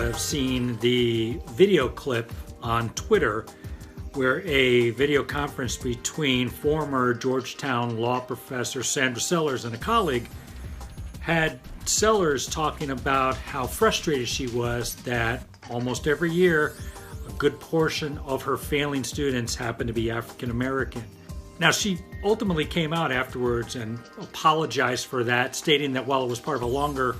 have seen the video clip on Twitter where a video conference between former Georgetown law professor Sandra Sellers and a colleague had Sellers talking about how frustrated she was that almost every year a good portion of her failing students happened to be African American. Now, she ultimately came out afterwards and apologized for that, stating that while it was part of a longer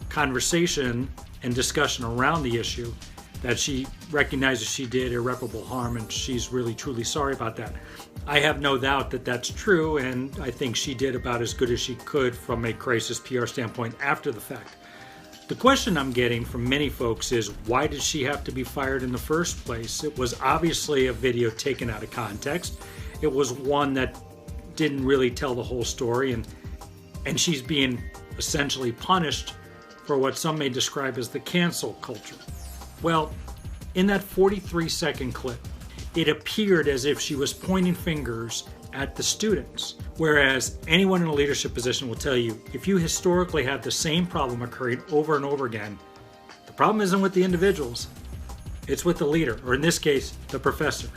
conversation and discussion around the issue, that she recognizes she did irreparable harm, and she's really truly sorry about that. I have no doubt that that's true, and I think she did about as good as she could from a crisis PR standpoint after the fact. The question I'm getting from many folks is, why did she have to be fired in the first place? It was obviously a video taken out of context. It was one that didn't really tell the whole story, and she's being essentially punished for what some may describe as the cancel culture. Well, in that 43-second clip, it appeared as if she was pointing fingers at the students, whereas anyone in a leadership position will tell you, if you historically have the same problem occurring over and over again, the problem isn't with the individuals, it's with the leader, or in this case, the professor.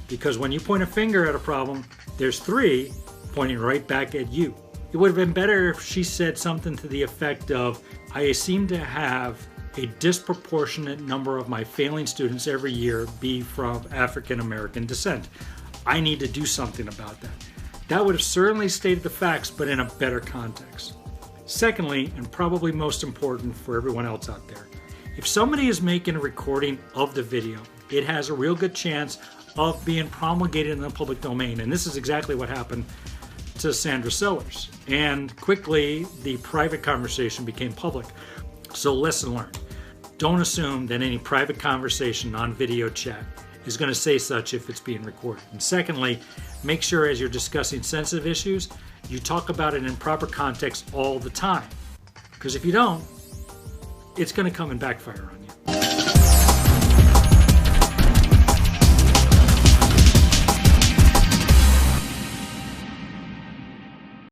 Because when you point a finger at a problem, there's three pointing right back at you. It would have been better if she said something to the effect of, I seem to have a disproportionate number of my failing students every year be from African American descent. I need to do something about that. That would have certainly stated the facts, but in a better context. Secondly, and probably most important for everyone else out there, if somebody is making a recording of the video, it has a real good chance of being promulgated in the public domain. And this is exactly what happened to Sandra Sellers. And quickly, the private conversation became public. So lesson learned. Don't assume that any private conversation on video chat is going to say such if it's being recorded. And secondly, make sure as you're discussing sensitive issues, you talk about it in proper context all the time. Because if you don't, it's going to come and backfire on you.